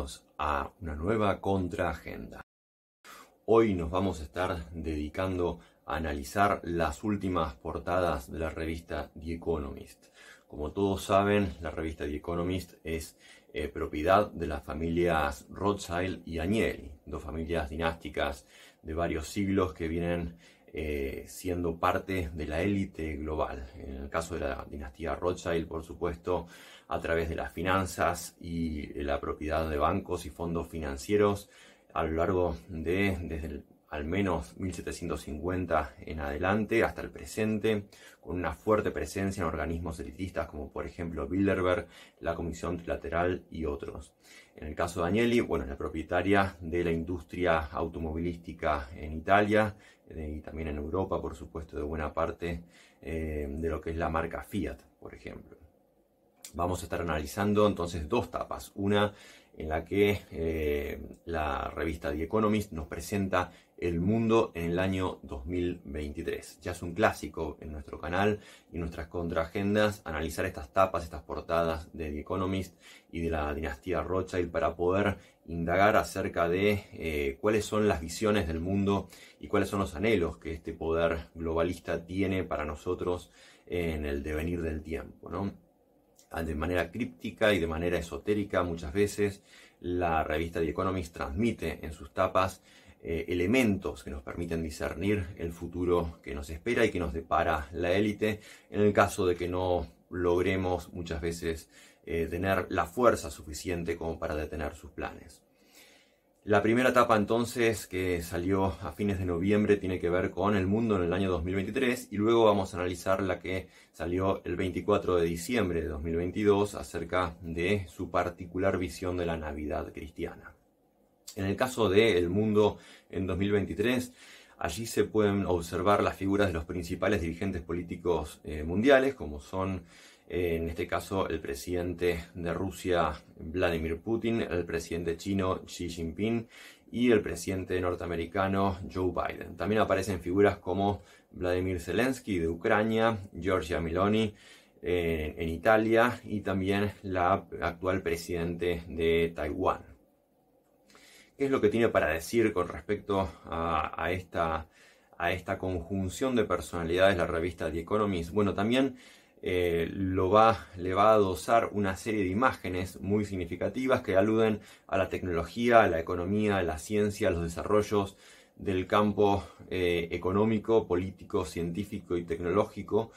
bienvenidos a una nueva contraagenda. Hoy nos vamos a estar dedicando a analizar las últimas portadas de la revista The Economist. Como todos saben, la revista The Economist es propiedad de las familias Rothschild y Agnelli, dos familias dinásticas de varios siglos que vienen siendo parte de la élite global. En el caso de la dinastía Rothschild, por supuesto, a través de las finanzas y la propiedad de bancos y fondos financieros a lo largo desde al menos 1750 en adelante hasta el presente, con una fuerte presencia en organismos elitistas como por ejemplo Bilderberg, la Comisión Trilateral y otros. En el caso de Agnelli, bueno, es la propietaria de la industria automovilística en Italia y también en Europa, por supuesto, de buena parte de lo que es la marca Fiat, por ejemplo. Vamos a estar analizando entonces dos tapas, una en la que la revista The Economist nos presenta el mundo en el año 2023. Ya es un clásico en nuestro canal y en nuestras contraagendas analizar estas tapas, estas portadas de The Economist y de la dinastía Rothschild para poder indagar acerca de cuáles son las visiones del mundo y cuáles son los anhelos que este poder globalista tiene para nosotros en el devenir del tiempo, ¿no? De manera críptica y de manera esotérica muchas veces, la revista The Economist transmite en sus tapas elementos que nos permiten discernir el futuro que nos espera y que nos depara la élite, en el caso de que no logremos muchas veces tener la fuerza suficiente como para detener sus planes. La primera etapa entonces, que salió a fines de noviembre, tiene que ver con el mundo en el año 2023 y luego vamos a analizar la que salió el 24 de diciembre de 2022 acerca de su particular visión de la Navidad cristiana. En el caso de El Mundo en 2023, allí se pueden observar las figuras de los principales dirigentes políticos mundiales, como son en este caso el presidente de Rusia Vladimir Putin, el presidente chino Xi Jinping y el presidente norteamericano Joe Biden. También aparecen figuras como Vladimir Zelensky de Ucrania, Giorgia Meloni en Italia y también la actual presidente de Taiwán. ¿Qué es lo que tiene para decir con respecto a esta conjunción de personalidades la revista The Economist? Bueno, también le va a adosar una serie de imágenes muy significativas que aluden a la tecnología, a la economía, a la ciencia, a los desarrollos del campo económico, político, científico y tecnológico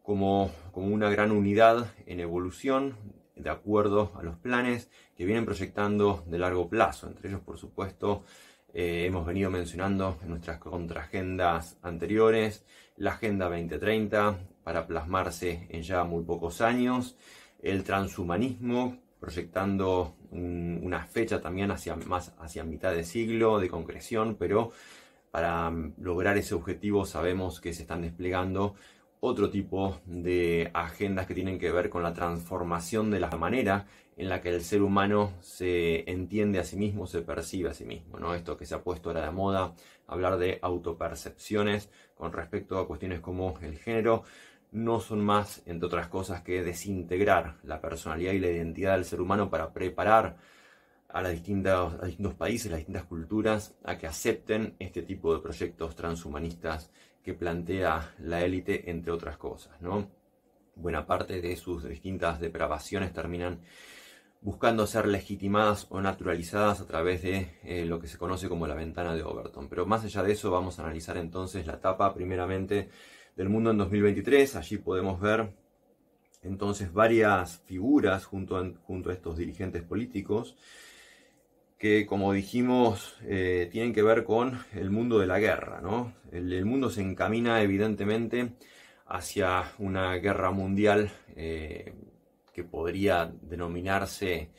como una gran unidad en evolución de acuerdo a los planes que vienen proyectando de largo plazo. Entre ellos, por supuesto, hemos venido mencionando en nuestras contraagendas anteriores la Agenda 2030 para plasmarse en ya muy pocos años, el transhumanismo proyectando una fecha también hacia mitad de siglo de concreción, pero para lograr ese objetivo sabemos que se están desplegando otro tipo de agendas que tienen que ver con la transformación de la manera en la que el ser humano se entiende a sí mismo, se percibe a sí mismo, ¿no? Esto que se ha puesto ahora de moda, hablar de autopercepciones con respecto a cuestiones como el género, no son más, entre otras cosas, que desintegrar la personalidad y la identidad del ser humano para preparar a distintos países, las distintas culturas, a que acepten este tipo de proyectos transhumanistas que plantea la élite, entre otras cosas, ¿no? Buena parte de sus distintas depravaciones terminan buscando ser legitimadas o naturalizadas a través de lo que se conoce como la ventana de Overton. Pero más allá de eso, vamos a analizar entonces la etapa primeramente del mundo en 2023. Allí podemos ver entonces varias figuras junto a estos dirigentes políticos que, como dijimos, tienen que ver con el mundo de la guerra, ¿no? El mundo se encamina evidentemente hacia una guerra mundial que podría denominarse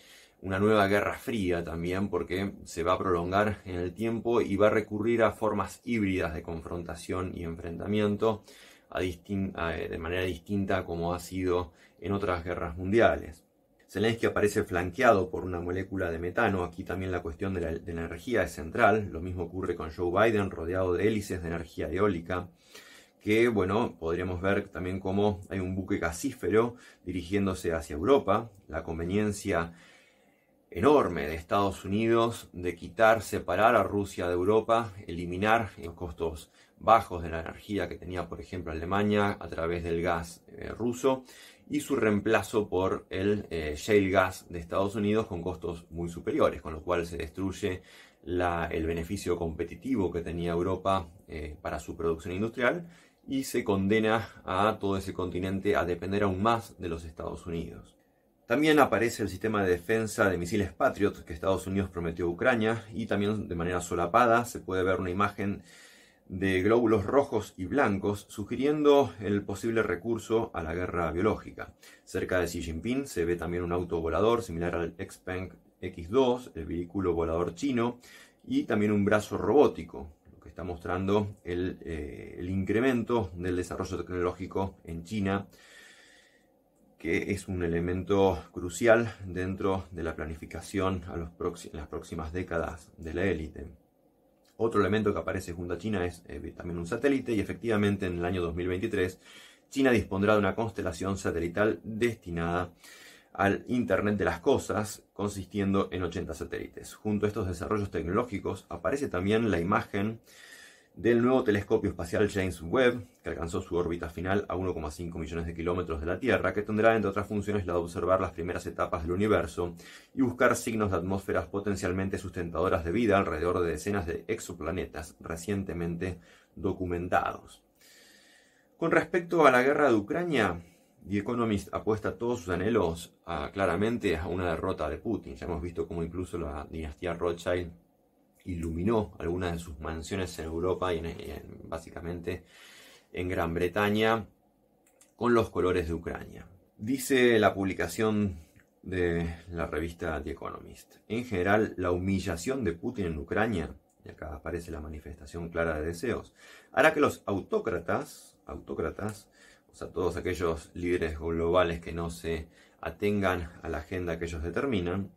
una nueva guerra fría también, porque se va a prolongar en el tiempo y va a recurrir a formas híbridas de confrontación y enfrentamiento de manera distinta como ha sido en otras guerras mundiales. Zelensky aparece flanqueado por una molécula de metano. Aquí también la cuestión de la energía es central. Lo mismo ocurre con Joe Biden, rodeado de hélices de energía eólica, que, bueno, podríamos ver también cómo hay un buque gasífero dirigiéndose hacia Europa. La conveniencia enorme de Estados Unidos de separar a Rusia de Europa, eliminar los costos bajos de la energía que tenía, por ejemplo, Alemania a través del gas ruso, y su reemplazo por el shale gas de Estados Unidos con costos muy superiores, con lo cual se destruye el beneficio competitivo que tenía Europa para su producción industrial y se condena a todo ese continente a depender aún más de los Estados Unidos. También aparece el sistema de defensa de misiles Patriot que Estados Unidos prometió a Ucrania, y también de manera solapada se puede ver una imagen de glóbulos rojos y blancos sugiriendo el posible recurso a la guerra biológica. Cerca de Xi Jinping se ve también un auto volador similar al Xpeng X2, el vehículo volador chino, y también un brazo robótico, lo que está mostrando el incremento del desarrollo tecnológico en China, que es un elemento crucial dentro de la planificación en las próximas décadas de la élite. Otro elemento que aparece junto a China es también un satélite, y efectivamente en el año 2023 China dispondrá de una constelación satelital destinada al Internet de las Cosas, consistiendo en 80 satélites. Junto a estos desarrollos tecnológicos aparece también la imagen del nuevo telescopio espacial James Webb, que alcanzó su órbita final a 1,5 millones de kilómetros de la Tierra, que tendrá entre otras funciones la de observar las primeras etapas del universo y buscar signos de atmósferas potencialmente sustentadoras de vida alrededor de decenas de exoplanetas recientemente documentados. Con respecto a la guerra de Ucrania, The Economist apuesta todos sus anhelos claramente a una derrota de Putin. Ya hemos visto cómo incluso la dinastía Rothschild iluminó algunas de sus mansiones en Europa y básicamente en Gran Bretaña con los colores de Ucrania. Dice la publicación de la revista The Economist: en general, la humillación de Putin en Ucrania, y acá aparece la manifestación clara de deseos, hará que los autócratas, o sea, todos aquellos líderes globales que no se atengan a la agenda que ellos determinan,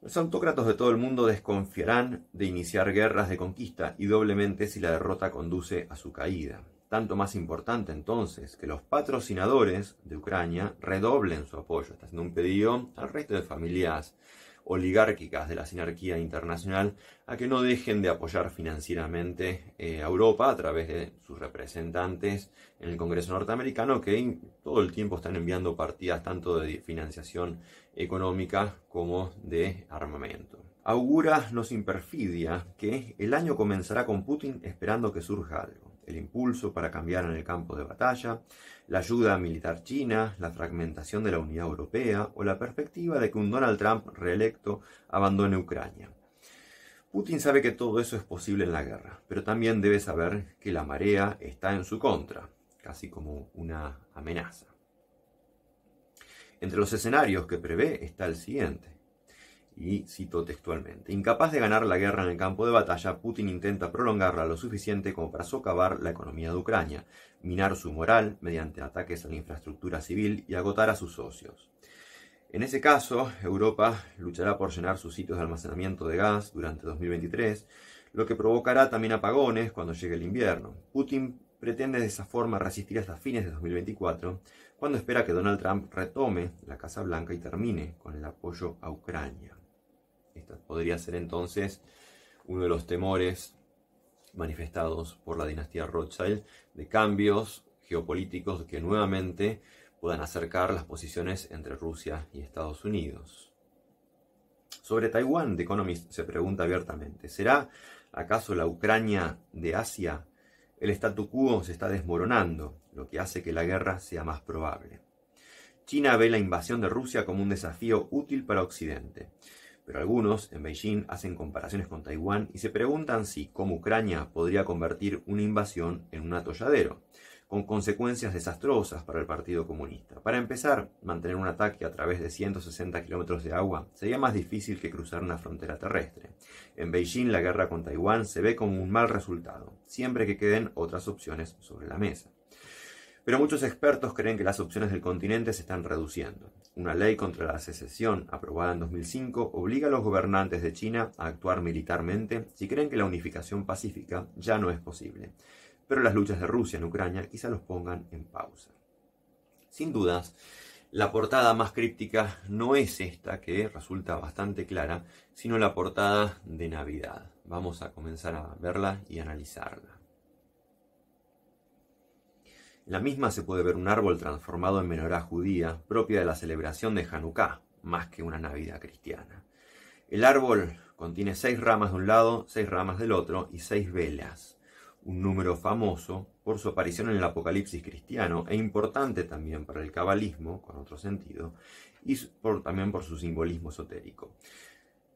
los autócratas de todo el mundo desconfiarán de iniciar guerras de conquista, y doblemente si la derrota conduce a su caída. Tanto más importante entonces que los patrocinadores de Ucrania redoblen su apoyo. Está haciendo un pedido al resto de familias oligárquicas de la sinarquía internacional a que no dejen de apoyar financieramente a Europa a través de sus representantes en el Congreso norteamericano, que todo el tiempo están enviando partidas tanto de financiación económica como de armamento. Augura no sin perfidia que el año comenzará con Putin esperando que surja algo: el impulso para cambiar en el campo de batalla, la ayuda militar china, la fragmentación de la unidad europea o la perspectiva de que un Donald Trump reelecto abandone Ucrania. Putin sabe que todo eso es posible en la guerra, pero también debe saber que la marea está en su contra, casi como una amenaza. Entre los escenarios que prevé está el siguiente, y cito textualmente: incapaz de ganar la guerra en el campo de batalla, Putin intenta prolongarla lo suficiente como para socavar la economía de Ucrania, minar su moral mediante ataques a la infraestructura civil y agotar a sus socios. En ese caso, Europa luchará por llenar sus sitios de almacenamiento de gas durante 2023, lo que provocará también apagones cuando llegue el invierno. Putin pretende de esa forma resistir hasta fines de 2024, cuando espera que Donald Trump retome la Casa Blanca y termine con el apoyo a Ucrania. Este podría ser entonces uno de los temores manifestados por la dinastía Rothschild de cambios geopolíticos que nuevamente puedan acercar las posiciones entre Rusia y Estados Unidos. Sobre Taiwán, The Economist se pregunta abiertamente: ¿será acaso la Ucrania de Asia? El statu quo se está desmoronando, lo que hace que la guerra sea más probable. China ve la invasión de Rusia como un desafío útil para Occidente, pero algunos en Beijing hacen comparaciones con Taiwán y se preguntan si, como Ucrania, podría convertir una invasión en un atolladero, con consecuencias desastrosas para el Partido Comunista. Para empezar, mantener un ataque a través de 160 kilómetros de agua sería más difícil que cruzar una frontera terrestre. En Beijing, la guerra con Taiwán se ve como un mal resultado, siempre que queden otras opciones sobre la mesa. Pero muchos expertos creen que las opciones del continente se están reduciendo. Una ley contra la secesión, aprobada en 2005, obliga a los gobernantes de China a actuar militarmente si creen que la unificación pacífica ya no es posible. Pero las luchas de Rusia en Ucrania quizá los pongan en pausa. Sin dudas, La portada más críptica no es esta, que resulta bastante clara, sino la portada de Navidad. Vamos a comenzar a verla y analizarla. En la misma se puede ver un árbol transformado en menorá judía, propia de la celebración de Hanukkah, más que una Navidad cristiana. El árbol contiene 6 ramas de un lado, 6 ramas del otro y 6 velas. Un número famoso por su aparición en el Apocalipsis cristiano e importante también para el cabalismo, con otro sentido, y también por su simbolismo esotérico.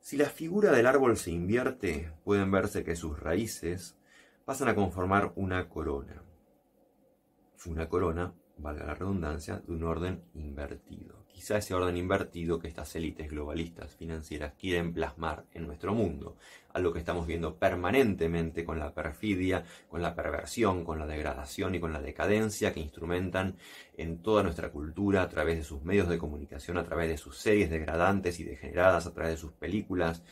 Si la figura del árbol se invierte, pueden verse que sus raíces pasan a conformar una corona. Una corona, valga la redundancia, de un orden invertido. Quizá ese orden invertido que estas élites globalistas financieras quieren plasmar en nuestro mundo, algo que estamos viendo permanentemente con la perfidia, con la perversión, con la degradación y con la decadencia que instrumentan en toda nuestra cultura a través de sus medios de comunicación, a través de sus series degradantes y degeneradas, a través de sus películas,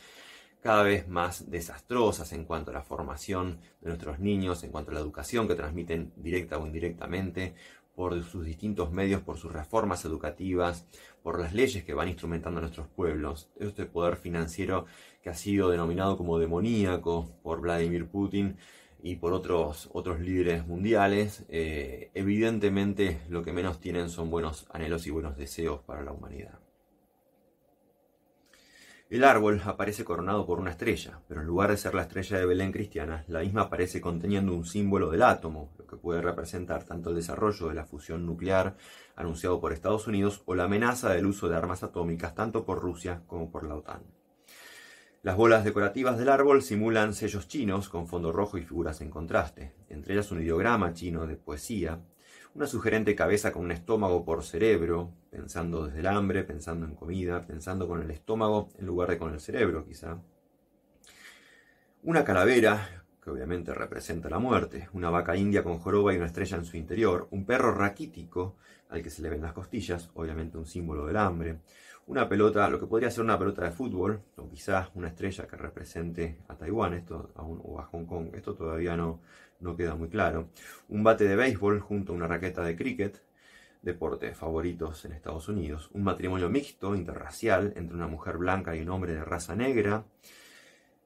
cada vez más desastrosas en cuanto a la formación de nuestros niños, en cuanto a la educación que transmiten directa o indirectamente, por sus distintos medios, por sus reformas educativas, por las leyes que van instrumentando a nuestros pueblos. Este poder financiero que ha sido denominado como demoníaco por Vladimir Putin y por otros líderes mundiales, evidentemente lo que menos tienen son buenos anhelos y buenos deseos para la humanidad. El árbol aparece coronado por una estrella, pero en lugar de ser la estrella de Belén cristiana, la misma aparece conteniendo un símbolo del átomo, lo que puede representar tanto el desarrollo de la fusión nuclear anunciado por Estados Unidos o la amenaza del uso de armas atómicas tanto por Rusia como por la OTAN. Las bolas decorativas del árbol simulan sellos chinos con fondo rojo y figuras en contraste, entre ellas un ideograma chino de poesía, una sugerente cabeza con un estómago por cerebro, pensando desde el hambre, pensando en comida, pensando con el estómago en lugar de con el cerebro quizá. Una calavera, que obviamente representa la muerte, una vaca india con joroba y una estrella en su interior, un perro raquítico al que se le ven las costillas, obviamente un símbolo del hambre, una pelota, lo que podría ser una pelota de fútbol, o quizás una estrella que represente a Taiwán o a Hong Kong, esto todavía no queda muy claro, un bate de béisbol junto a una raqueta de cricket, deportes favoritos en Estados Unidos, un matrimonio mixto, interracial, entre una mujer blanca y un hombre de raza negra,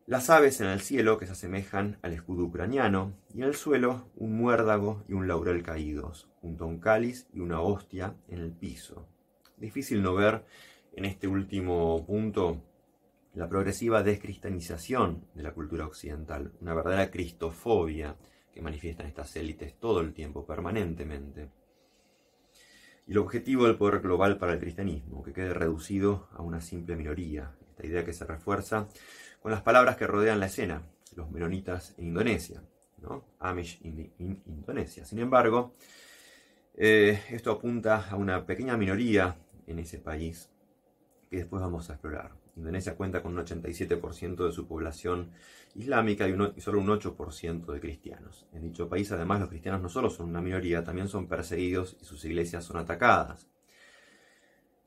las aves en el cielo que se asemejan al escudo ucraniano, y en el suelo un muérdago y un laurel caídos, junto a un cáliz y una hostia en el piso. Difícil no ver en este último punto la progresiva descristianización de la cultura occidental, una verdadera cristofobia que manifiestan estas élites todo el tiempo, permanentemente. Y el objetivo del poder global para el cristianismo, que quede reducido a una simple minoría, esta idea que se refuerza con las palabras que rodean la escena, los menonitas en Indonesia, ¿no? Amish en Indonesia. Sin embargo, esto apunta a una pequeña minoría en ese país que después vamos a explorar. Indonesia cuenta con un 87% de su población islámica y solo un 8% de cristianos. En dicho país, además, los cristianos no solo son una minoría, también son perseguidos y sus iglesias son atacadas.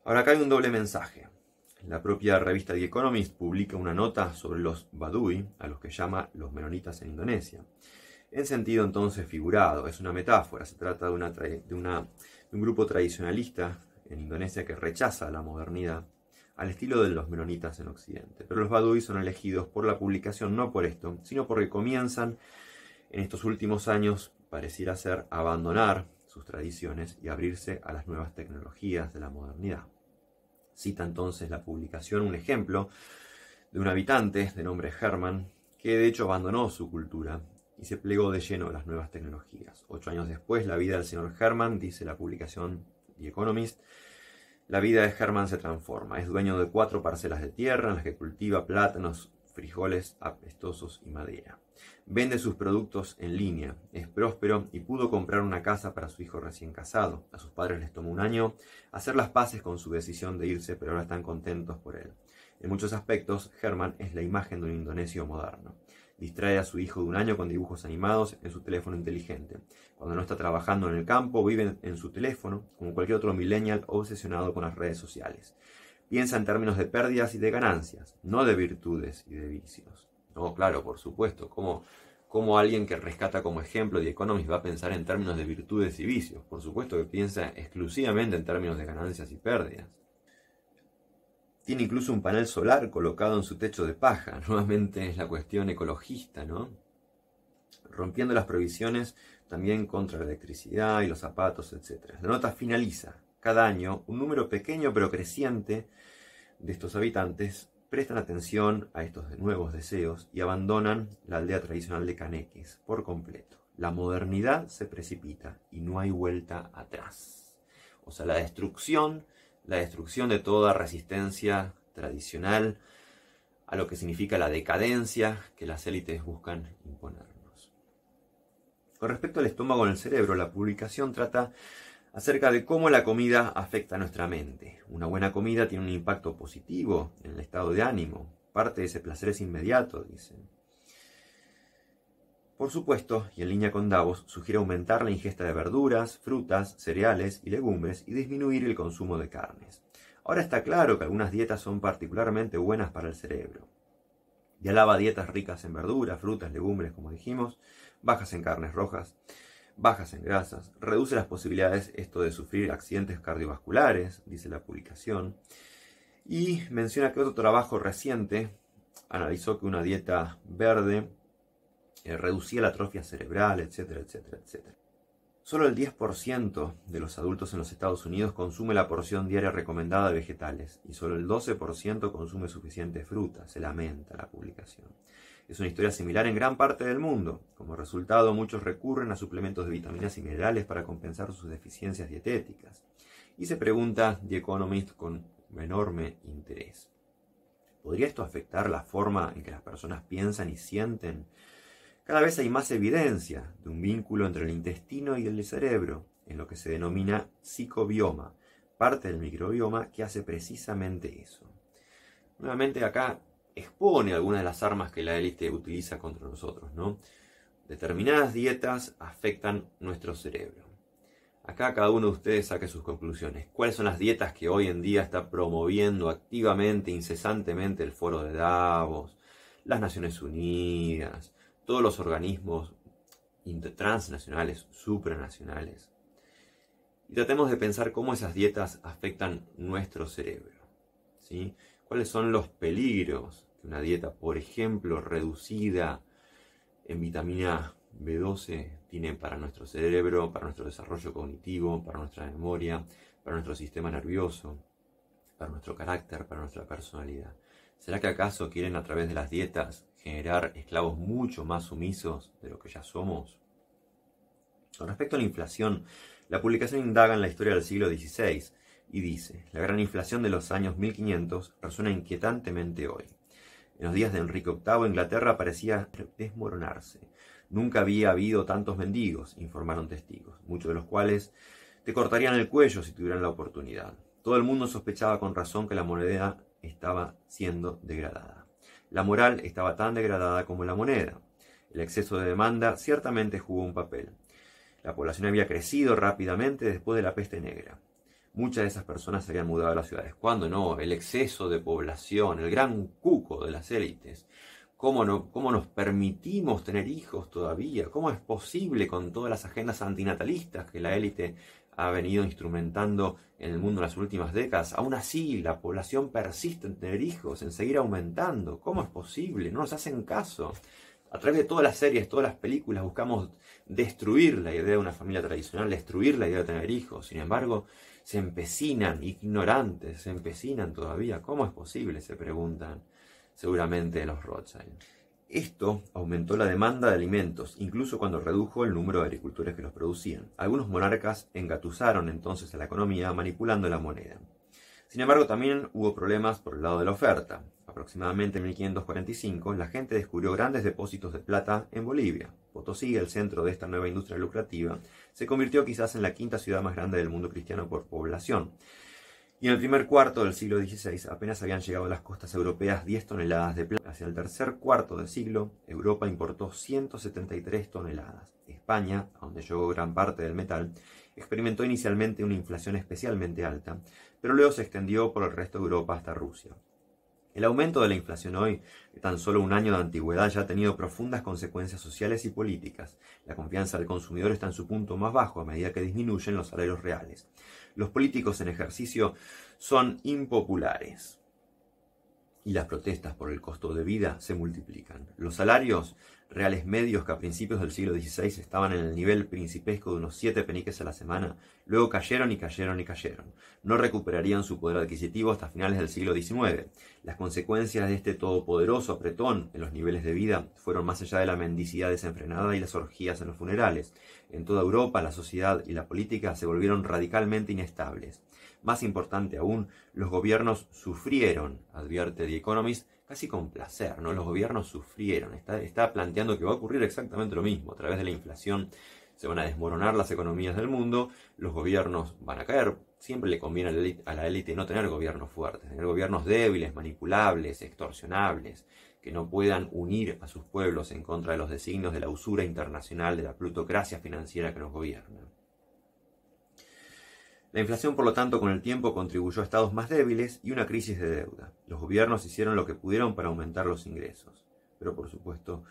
Ahora, acá hay un doble mensaje. La propia revista The Economist publica una nota sobre los Badui, a los que llama los menonitas en Indonesia. En sentido entonces figurado, es una metáfora, se trata de un grupo tradicionalista en Indonesia que rechaza la modernidad, al estilo de los menonitas en Occidente. Pero los Badui son elegidos por la publicación no por esto, sino porque comienzan en estos últimos años, pareciera ser, a abandonar sus tradiciones y abrirse a las nuevas tecnologías de la modernidad. Cita entonces la publicación un ejemplo de un habitante de nombre Herman, que de hecho abandonó su cultura y se plegó de lleno a las nuevas tecnologías. 8 años después, la vida del señor Herman, dice la publicación The Economist, la vida de Herman se transforma. Es dueño de 4 parcelas de tierra en las que cultiva plátanos, frijoles apestosos y madera. Vende sus productos en línea, es próspero y pudo comprar una casa para su hijo recién casado. A sus padres les tomó un año hacer las paces con su decisión de irse, pero ahora están contentos por él. En muchos aspectos, Herman es la imagen de un indonesio moderno. Distrae a su hijo de un año con dibujos animados en su teléfono inteligente. Cuando no está trabajando en el campo, vive en su teléfono, como cualquier otro millennial obsesionado con las redes sociales. Piensa en términos de pérdidas y de ganancias, no de virtudes y de vicios. No, claro, por supuesto, ¿cómo ¿Cómo alguien que rescata como ejemplo The Economist va a pensar en términos de virtudes y vicios? Por supuesto que piensa exclusivamente en términos de ganancias y pérdidas. Tiene incluso un panel solar colocado en su techo de paja. Nuevamente es la cuestión ecologista, ¿no? Rompiendo las prohibiciones también contra la electricidad y los zapatos, etc. La nota finaliza. Cada año, un número pequeño pero creciente de estos habitantes prestan atención a estos nuevos deseos y abandonan la aldea tradicional de Caneques por completo. La modernidad se precipita y no hay vuelta atrás. O sea, la destrucción de toda resistencia tradicional a lo que significa la decadencia que las élites buscan imponernos. Con respecto al estómago en el cerebro, la publicación trata acerca de cómo la comida afecta a nuestra mente. Una buena comida tiene un impacto positivo en el estado de ánimo. Parte de ese placer es inmediato, dicen. Por supuesto, y en línea con Davos, sugiere aumentar la ingesta de verduras, frutas, cereales y legumbres y disminuir el consumo de carnes. Ahora está claro que algunas dietas son particularmente buenas para el cerebro. Y alaba dietas ricas en verduras, frutas, legumbres, como dijimos, bajas en carnes rojas, bajas en grasas, reduce las posibilidades esto de sufrir accidentes cardiovasculares, dice la publicación, y menciona que otro trabajo reciente analizó que una dieta verde reducía la atrofia cerebral, etcétera, etcétera, etcétera. Solo el 10% de los adultos en los Estados Unidos consume la porción diaria recomendada de vegetales y solo el 12% consume suficiente fruta, se lamenta la publicación. Es una historia similar en gran parte del mundo. Como resultado, muchos recurren a suplementos de vitaminas y minerales para compensar sus deficiencias dietéticas. Y se pregunta The Economist con enorme interés: ¿podría esto afectar la forma en que las personas piensan y sienten? Cada vez hay más evidencia de un vínculo entre el intestino y el cerebro, en lo que se denomina psicobioma, parte del microbioma que hace precisamente eso. Nuevamente acá expone algunas de las armas que la élite utiliza contra nosotros, ¿no? Determinadas dietas afectan nuestro cerebro. Acá cada uno de ustedes saque sus conclusiones. ¿Cuáles son las dietas que hoy en día está promoviendo activamente, incesantemente el Foro de Davos, las Naciones Unidas, todos los organismos transnacionales, supranacionales? Y tratemos de pensar cómo esas dietas afectan nuestro cerebro, ¿sí? ¿Cuáles son los peligros que una dieta, por ejemplo, reducida en vitamina B12 tiene para nuestro cerebro, para nuestro desarrollo cognitivo, para nuestra memoria, para nuestro sistema nervioso, para nuestro carácter, para nuestra personalidad? ¿Será que acaso quieren a través de las dietas generar esclavos mucho más sumisos de lo que ya somos? Con respecto a la inflación, la publicación indaga en la historia del siglo XVI y dice: la gran inflación de los años 1500 resuena inquietantemente hoy. En los días de Enrique VIII, Inglaterra parecía desmoronarse. Nunca había habido tantos mendigos, informaron testigos, muchos de los cuales te cortarían el cuello si tuvieran la oportunidad. Todo el mundo sospechaba con razón que la moneda estaba siendo degradada. La moral estaba tan degradada como la moneda. El exceso de demanda ciertamente jugó un papel. La población había crecido rápidamente después de la peste negra. Muchas de esas personas se habían mudado a las ciudades. ¿Cuándo no? El exceso de población, el gran cuco de las élites. ¿Cómo nos permitimos tener hijos todavía? ¿Cómo es posible con todas las agendas antinatalistas que la élite ha venido instrumentando en el mundo en las últimas décadas? Aún así, la población persiste en tener hijos, en seguir aumentando. ¿Cómo es posible? No nos hacen caso. A través de todas las series, todas las películas, buscamos destruir la idea de una familia tradicional, destruir la idea de tener hijos. Sin embargo, se empecinan, ignorantes, se empecinan todavía. ¿Cómo es posible?, se preguntan seguramente los Rothschild. Esto aumentó la demanda de alimentos, incluso cuando redujo el número de agricultores que los producían. Algunos monarcas engatusaron entonces a la economía manipulando la moneda. Sin embargo, también hubo problemas por el lado de la oferta. Aproximadamente en 1545, la gente descubrió grandes depósitos de plata en Bolivia. Potosí, el centro de esta nueva industria lucrativa, se convirtió quizás en la quinta ciudad más grande del mundo cristiano por población. Y en el primer cuarto del siglo XVI apenas habían llegado a las costas europeas 10 toneladas de plata. Hacia el tercer cuarto del siglo, Europa importó 173 toneladas. España, a donde llegó gran parte del metal, experimentó inicialmente una inflación especialmente alta, pero luego se extendió por el resto de Europa hasta Rusia. El aumento de la inflación hoy, de tan solo un año de antigüedad, ya ha tenido profundas consecuencias sociales y políticas. La confianza del consumidor está en su punto más bajo a medida que disminuyen los salarios reales. Los políticos en ejercicio son impopulares y las protestas por el costo de vida se multiplican. Los salarios reales medios, que a principios del siglo XVI estaban en el nivel principesco de unos 7 peniques a la semana, luego cayeron y cayeron y cayeron. No recuperarían su poder adquisitivo hasta finales del siglo XIX. Las consecuencias de este todopoderoso apretón en los niveles de vida fueron más allá de la mendicidad desenfrenada y las orgías en los funerales. En toda Europa, la sociedad y la política se volvieron radicalmente inestables. Más importante aún, los gobiernos sufrieron, advierte The Economist, casi con placer, ¿no? Los gobiernos sufrieron. Está planteando que va a ocurrir exactamente lo mismo. A través de la inflación se van a desmoronar las economías del mundo, los gobiernos van a caer. Siempre le conviene a la élite no tener gobiernos fuertes, tener gobiernos débiles, manipulables, extorsionables, que no puedan unir a sus pueblos en contra de los designios de la usura internacional, de la plutocracia financiera que nos gobierna. La inflación, por lo tanto, con el tiempo contribuyó a estados más débiles y una crisis de deuda. Los gobiernos hicieron lo que pudieron para aumentar los ingresos, pero por supuesto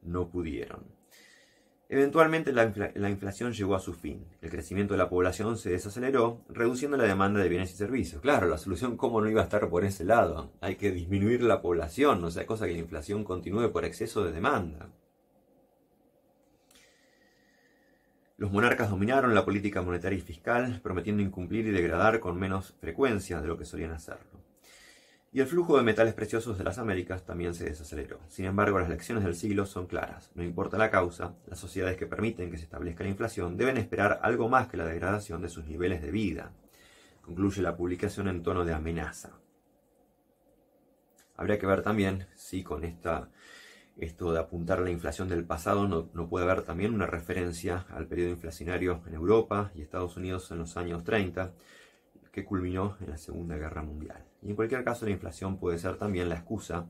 no pudieron. Eventualmente la inflación llegó a su fin. El crecimiento de la población se desaceleró, reduciendo la demanda de bienes y servicios. Claro, la solución cómo no iba a estar por ese lado. Hay que disminuir la población, no sea cosa que la inflación continúe por exceso de demanda. Los monarcas dominaron la política monetaria y fiscal, prometiendo incumplir y degradar con menos frecuencia de lo que solían hacerlo. Y el flujo de metales preciosos de las Américas también se desaceleró. Sin embargo, las lecciones del siglo son claras. No importa la causa, las sociedades que permiten que se establezca la inflación deben esperar algo más que la degradación de sus niveles de vida. Concluye la publicación en tono de amenaza. Habría que ver también si con esto de apuntar a la inflación del pasado no puede haber también una referencia al periodo inflacionario en Europa y Estados Unidos en los años 30, que culminó en la Segunda Guerra Mundial. Y en cualquier caso, la inflación puede ser también la excusa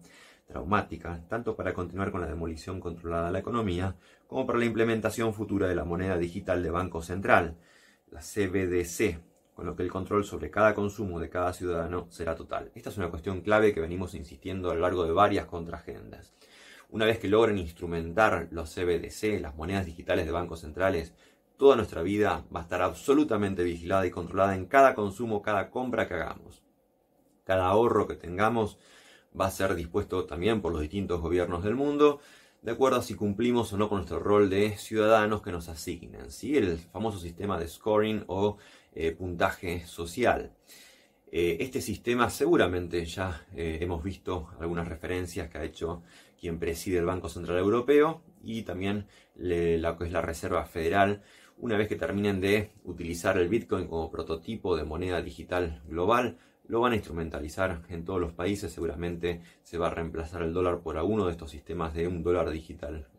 traumática, tanto para continuar con la demolición controlada de la economía, como para la implementación futura de la moneda digital de Banco Central, la CBDC, con lo que el control sobre cada consumo de cada ciudadano será total. Esta es una cuestión clave que venimos insistiendo a lo largo de varias contraagendas. Una vez que logren instrumentar los CBDC, las monedas digitales de bancos centrales, toda nuestra vida va a estar absolutamente vigilada y controlada en cada consumo, cada compra que hagamos. Cada ahorro que tengamos va a ser dispuesto también por los distintos gobiernos del mundo, de acuerdo a si cumplimos o no con nuestro rol de ciudadanos que nos asignan, ¿sí? El famoso sistema de scoring o puntaje social. Este sistema seguramente ya hemos visto algunas referencias que ha hecho quien preside el Banco Central Europeo y también lo que es la Reserva Federal. Una vez que terminen de utilizar el Bitcoin como prototipo de moneda digital global, lo van a instrumentalizar en todos los países. Seguramente se va a reemplazar el dólar por alguno de estos sistemas de un dólar digital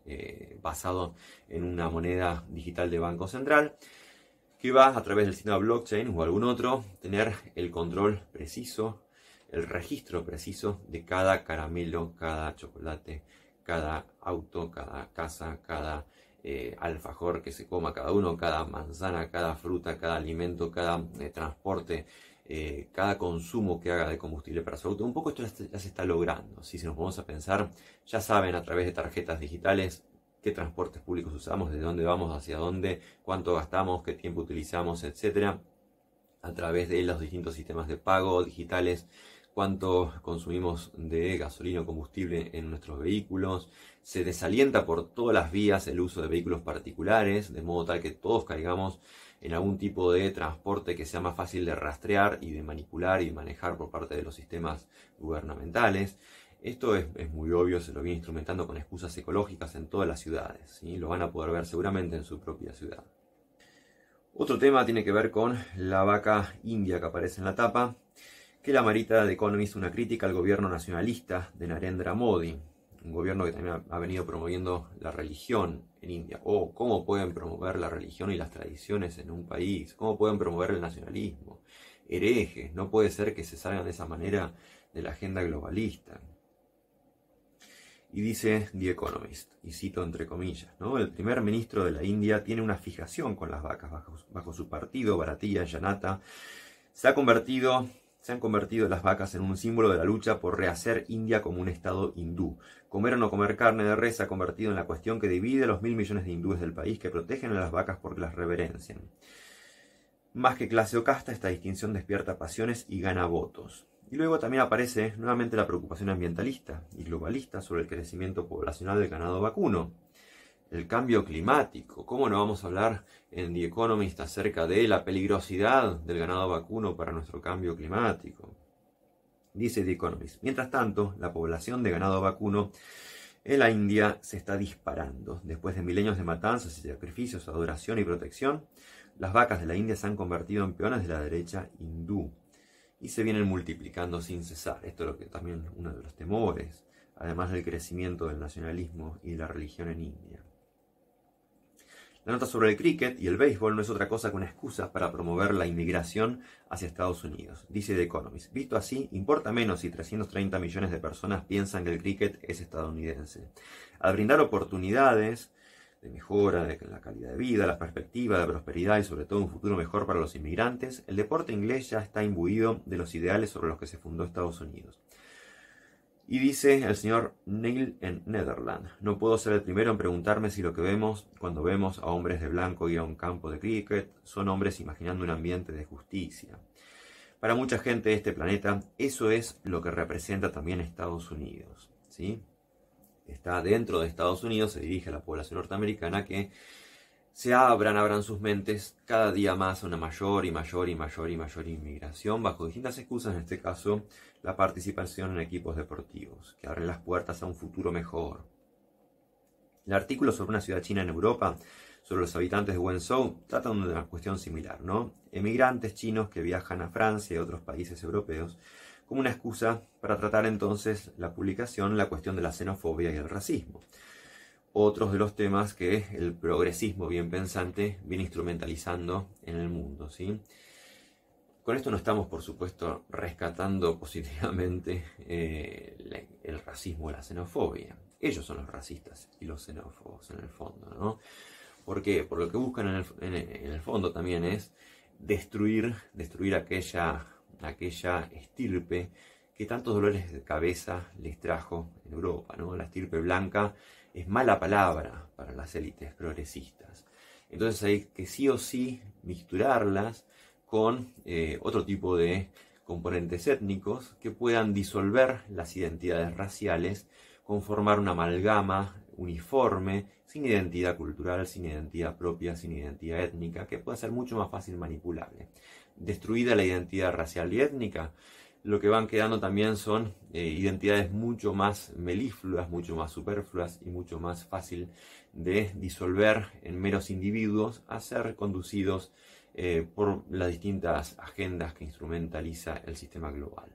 basado en una moneda digital de Banco Central, que va a través del sistema blockchain o algún otro tener el control preciso, el registro preciso de cada caramelo, cada chocolate, cada auto, cada casa, cada alfajor que se coma cada uno, cada manzana, cada fruta, cada alimento, cada transporte, cada consumo que haga de combustible para su auto. Un poco esto ya se está logrando. Si nos vamos a pensar, ya saben a través de tarjetas digitales qué transportes públicos usamos, de dónde vamos, hacia dónde, cuánto gastamos, qué tiempo utilizamos, etcétera, a través de los distintos sistemas de pago digitales, cuánto consumimos de gasolina o combustible en nuestros vehículos. Se desalienta por todas las vías el uso de vehículos particulares, de modo tal que todos caigamos en algún tipo de transporte que sea más fácil de rastrear y de manipular y manejar por parte de los sistemas gubernamentales. Esto es muy obvio, se lo viene instrumentando con excusas ecológicas en todas las ciudades, ¿sí? Lo van a poder ver seguramente en su propia ciudad. Otro tema tiene que ver con la vaca india que aparece en la tapa, que la marita The Economist una crítica al gobierno nacionalista de Narendra Modi, un gobierno que también ha venido promoviendo la religión en India. ¿Cómo pueden promover la religión y las tradiciones en un país? ¿Cómo pueden promover el nacionalismo? Herejes, no puede ser que se salgan de esa manera de la agenda globalista. Y dice The Economist, y cito entre comillas, ¿no? El primer ministro de la India tiene una fijación con las vacas. Bajo su partido, Bharatiya Janata, se ha convertido se han convertido las vacas en un símbolo de la lucha por rehacer India como un estado hindú. Comer o no comer carne de res se ha convertido en la cuestión que divide a los 1.000 millones de hindúes del país que protegen a las vacas porque las reverencian. Más que clase o casta, esta distinción despierta pasiones y gana votos. Y luego también aparece nuevamente la preocupación ambientalista y globalista sobre el crecimiento poblacional del ganado vacuno. El cambio climático. ¿Cómo no vamos a hablar en The Economist acerca de la peligrosidad del ganado vacuno para nuestro cambio climático? Dice The Economist. Mientras tanto, la población de ganado vacuno en la India se está disparando. Después de milenios de matanzas y sacrificios, adoración y protección, las vacas de la India se han convertido en peones de la derecha hindú y se vienen multiplicando sin cesar. Esto es lo que también uno de los temores, además del crecimiento del nacionalismo y la religión en India. La nota sobre el cricket y el béisbol no es otra cosa que una excusa para promover la inmigración hacia Estados Unidos. Dice The Economist. Visto así, importa menos si 330 millones de personas piensan que el cricket es estadounidense. Al brindar oportunidades de mejora de la calidad de vida, la perspectiva de prosperidad y sobre todo un futuro mejor para los inmigrantes, el deporte inglés ya está imbuido de los ideales sobre los que se fundó Estados Unidos. Y dice el señor Neil en Netherland: no puedo ser el primero en preguntarme si lo que vemos cuando vemos a hombres de blanco ir a un campo de cricket son hombres imaginando un ambiente de justicia. Para mucha gente de este planeta, eso es lo que representa también Estados Unidos, ¿sí? Está dentro de Estados Unidos, se dirige a la población norteamericana que se abran sus mentes cada día más a una mayor inmigración bajo distintas excusas, en este caso la participación en equipos deportivos, que abren las puertas a un futuro mejor. El artículo sobre una ciudad china en Europa, sobre los habitantes de Wenzhou, trata de una cuestión similar, ¿no? Emigrantes chinos que viajan a Francia y a otros países europeos como una excusa para tratar entonces la publicación, la cuestión de la xenofobia y el racismo. Otros de los temas que el progresismo bien pensante viene instrumentalizando en el mundo, ¿sí? Con esto no estamos, por supuesto, rescatando positivamente el racismo o la xenofobia. Ellos son los racistas y los xenófobos en el fondo, ¿no? ¿Por qué? Por lo que buscan en el fondo también es destruir aquella estirpe que tantos dolores de cabeza les trajo en Europa, ¿no? La estirpe blanca es mala palabra para las élites progresistas. Entonces hay que sí o sí mixturarlas con otro tipo de componentes étnicos que puedan disolver las identidades raciales, conformar una amalgama uniforme, sin identidad cultural, sin identidad propia, sin identidad étnica, que pueda ser mucho más fácil manipulable. Destruida la identidad racial y étnica, lo que van quedando también son identidades mucho más melífluas, mucho más superfluas y mucho más fácil de disolver en meros individuos a ser conducidos por las distintas agendas que instrumentaliza el sistema global.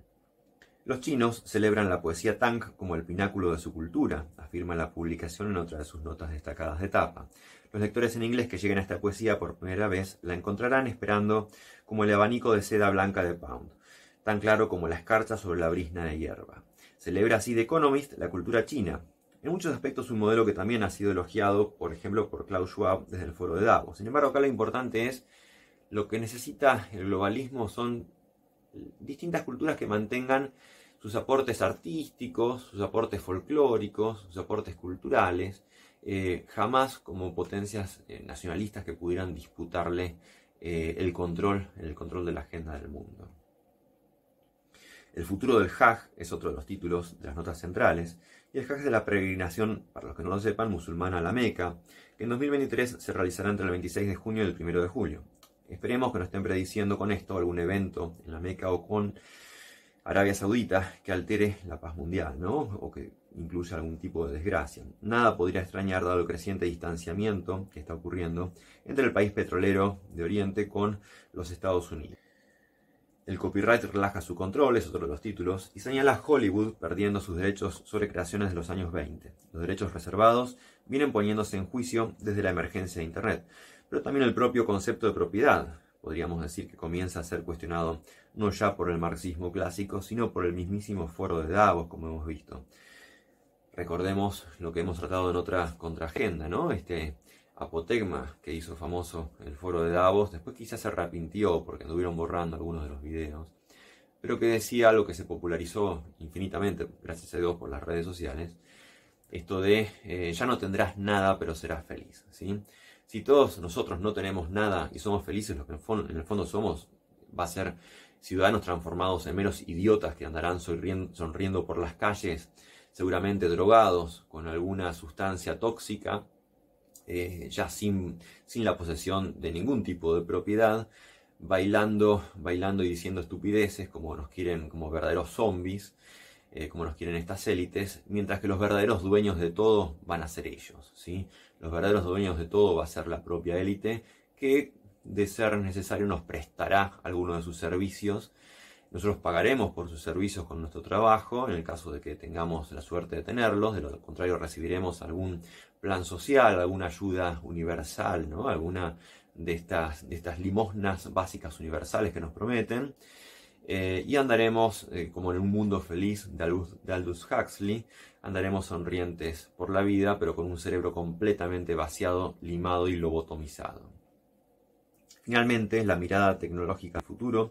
Los chinos celebran la poesía Tang como el pináculo de su cultura, afirma la publicación en otra de sus notas destacadas de tapa. Los lectores en inglés que lleguen a esta poesía por primera vez la encontrarán esperando como el abanico de seda blanca de Pound, tan claro como la escarcha sobre la brizna de hierba. Celebra así The Economist la cultura china, en muchos aspectos un modelo que también ha sido elogiado, por ejemplo, por Klaus Schwab desde el foro de Davos. Sin embargo, acá lo importante es lo que necesita el globalismo son distintas culturas que mantengan sus aportes artísticos, sus aportes folclóricos, sus aportes culturales, jamás como potencias nacionalistas que pudieran disputarle el control de la agenda del mundo. El futuro del Hajj es otro de los títulos de las notas centrales, y el Hajj es de la peregrinación, para los que no lo sepan, musulmana a la Meca, que en 2023 se realizará entre el 26 de junio y el 1 de julio. Esperemos que no estén prediciendo con esto algún evento en la Meca o con Arabia Saudita que altere la paz mundial, ¿no? O que incluya algún tipo de desgracia. Nada podría extrañar dado el creciente distanciamiento que está ocurriendo entre el país petrolero de Oriente con los Estados Unidos. El copyright relaja su control, es otro de los títulos, y señala a Hollywood perdiendo sus derechos sobre creaciones de los años 20. Los derechos reservados vienen poniéndose en juicio desde la emergencia de Internet, pero también el propio concepto de propiedad, podríamos decir que comienza a ser cuestionado no ya por el marxismo clásico, sino por el mismísimo foro de Davos, como hemos visto. Recordemos lo que hemos tratado en otra contraagenda, ¿no? Este apotegma que hizo famoso el foro de Davos, después quizás se arrepintió porque anduvieron borrando algunos de los videos, pero que decía algo que se popularizó infinitamente, gracias a Dios, por las redes sociales, esto de ya no tendrás nada, pero serás feliz, ¿sí? Si todos nosotros no tenemos nada y somos felices, lo que en el fondo somos, va a ser ciudadanos transformados en meros idiotas que andarán sonriendo por las calles, seguramente drogados con alguna sustancia tóxica, ya sin la posesión de ningún tipo de propiedad, bailando y diciendo estupideces como nos quieren, como verdaderos zombies, como nos quieren estas élites, mientras que los verdaderos dueños de todo van a ser ellos, ¿sí? Los verdaderos dueños de todo va a ser la propia élite, que de ser necesario nos prestará alguno de sus servicios. Nosotros pagaremos por sus servicios con nuestro trabajo, en el caso de que tengamos la suerte de tenerlos. De lo contrario recibiremos algún plan social, alguna ayuda universal, ¿no? Alguna de estas limosnas básicas universales que nos prometen. Y andaremos, como en un mundo feliz de Aldous Huxley, andaremos sonrientes por la vida, pero con un cerebro completamente vaciado, limado y lobotomizado. Finalmente, la mirada tecnológica al futuro,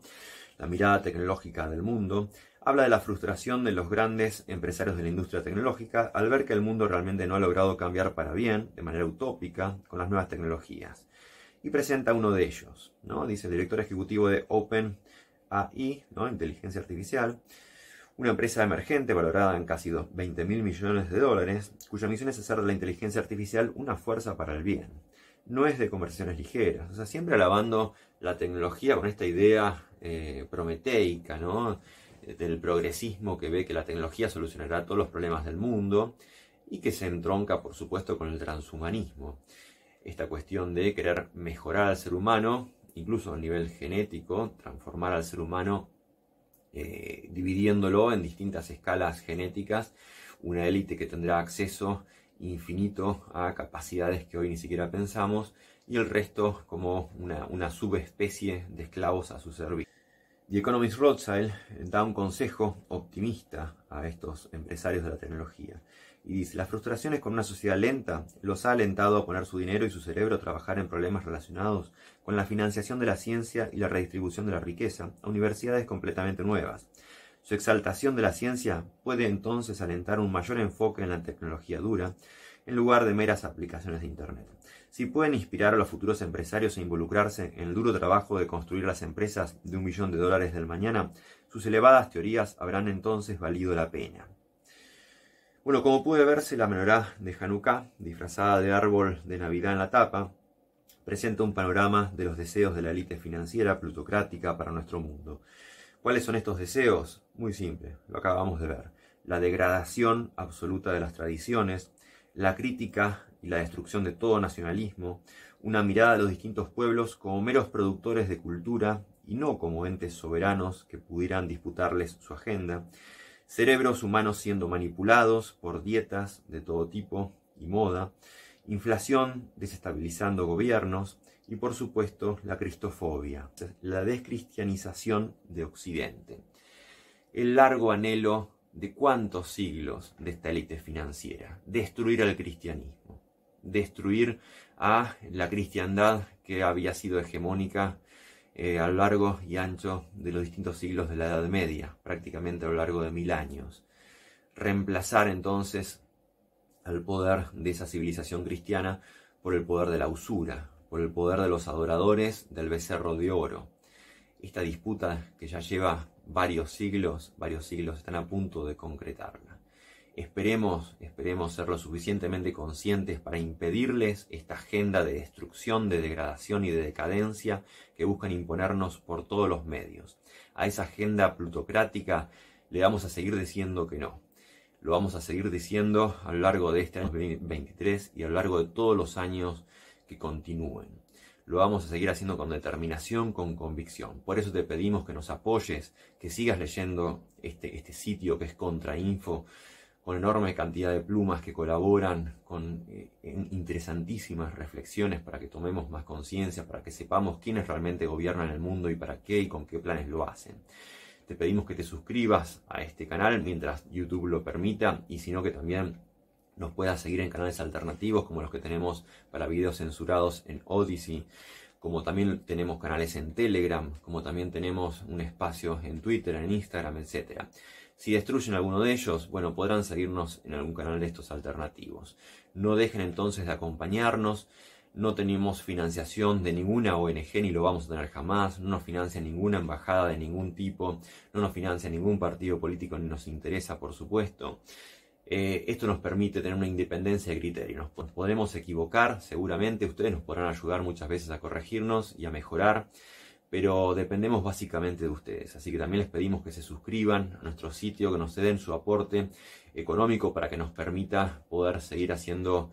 la mirada tecnológica del mundo, habla de la frustración de los grandes empresarios de la industria tecnológica al ver que el mundo realmente no ha logrado cambiar para bien, de manera utópica, con las nuevas tecnologías. Y presenta uno de ellos, ¿no? Dice el director ejecutivo de OpenAI, ¿no? Inteligencia artificial, una empresa emergente valorada en casi 20.000 millones de dólares, cuya misión es hacer de la inteligencia artificial una fuerza para el bien. No es de conversaciones ligeras, o sea, siempre alabando la tecnología con esta idea prometeica, ¿no? Del progresismo que ve que la tecnología solucionará todos los problemas del mundo y que se entronca, por supuesto, con el transhumanismo. Esta cuestión de querer mejorar al ser humano, incluso a nivel genético, transformar al ser humano dividiéndolo en distintas escalas genéticas, una élite que tendrá acceso infinito a capacidades que hoy ni siquiera pensamos, y el resto como una subespecie de esclavos a su servicio. The Economist Rothschild da un consejo optimista a estos empresarios de la tecnología y dice: las frustraciones con una sociedad lenta los ha alentado a poner su dinero y su cerebro a trabajar en problemas relacionados con la financiación de la ciencia y la redistribución de la riqueza a universidades completamente nuevas. Su exaltación de la ciencia puede entonces alentar un mayor enfoque en la tecnología dura, en lugar de meras aplicaciones de Internet. Si pueden inspirar a los futuros empresarios a involucrarse en el duro trabajo de construir las empresas de $1 billón del mañana, sus elevadas teorías habrán entonces valido la pena. Bueno, como puede verse, la menorá de Hanukkah, disfrazada de árbol de Navidad en la tapa, presenta un panorama de los deseos de la élite financiera plutocrática para nuestro mundo. ¿Cuáles son estos deseos? Muy simple, lo acabamos de ver. La degradación absoluta de las tradiciones, la crítica y la destrucción de todo nacionalismo, una mirada a los distintos pueblos como meros productores de cultura y no como entes soberanos que pudieran disputarles su agenda, cerebros humanos siendo manipulados por dietas de todo tipo y moda, inflación desestabilizando gobiernos y, por supuesto, la cristofobia, la descristianización de Occidente. El largo anhelo de cuántos siglos de esta élite financiera: destruir al cristianismo, destruir a la cristiandad que había sido hegemónica a lo largo y ancho de los distintos siglos de la Edad Media, prácticamente a lo largo de 1000 años. Reemplazar entonces al poder de esa civilización cristiana por el poder de la usura, por el poder de los adoradores del becerro de oro. Esta disputa que ya lleva varios siglos están a punto de concretarla. Esperemos ser lo suficientemente conscientes para impedirles esta agenda de destrucción, de degradación y de decadencia que buscan imponernos por todos los medios. A esa agenda plutocrática le vamos a seguir diciendo que no. Lo vamos a seguir diciendo a lo largo de este año 2023 y a lo largo de todos los años que continúen. Lo vamos a seguir haciendo con determinación, con convicción. Por eso te pedimos que nos apoyes, que sigas leyendo este sitio que es Contrainfo, con enorme cantidad de plumas que colaboran con interesantísimas reflexiones para que tomemos más conciencia, para que sepamos quiénes realmente gobiernan el mundo y para qué y con qué planes lo hacen. Te pedimos que te suscribas a este canal mientras YouTube lo permita, y si no, que también nos puedas seguir en canales alternativos como los que tenemos para videos censurados en Odyssey, como también tenemos canales en Telegram, como también tenemos un espacio en Twitter, en Instagram, etc. Si destruyen alguno de ellos, bueno, podrán seguirnos en algún canal de estos alternativos. No dejen entonces de acompañarnos. No tenemos financiación de ninguna ONG, ni lo vamos a tener jamás. No nos financia ninguna embajada de ningún tipo. No nos financia ningún partido político, ni nos interesa, por supuesto. Esto nos permite tener una independencia de criterio. Nos podremos equivocar, seguramente. Ustedes nos podrán ayudar muchas veces a corregirnos y a mejorar. Pero dependemos básicamente de ustedes. Así que también les pedimos que se suscriban a nuestro sitio, que nos den su aporte económico para que nos permita poder seguir haciendo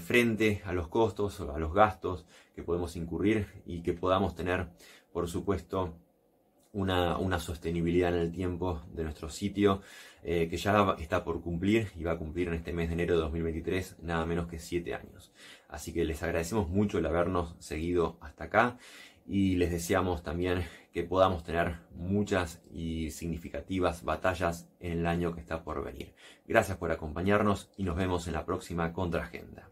frente a los costos, a los gastos que podemos incurrir y que podamos tener, por supuesto, una sostenibilidad en el tiempo de nuestro sitio, que ya está por cumplir y va a cumplir en este mes de enero de 2023 nada menos que 7 años. Así que les agradecemos mucho el habernos seguido hasta acá y les deseamos también que podamos tener muchas y significativas batallas en el año que está por venir. Gracias por acompañarnos y nos vemos en la próxima Contraagenda.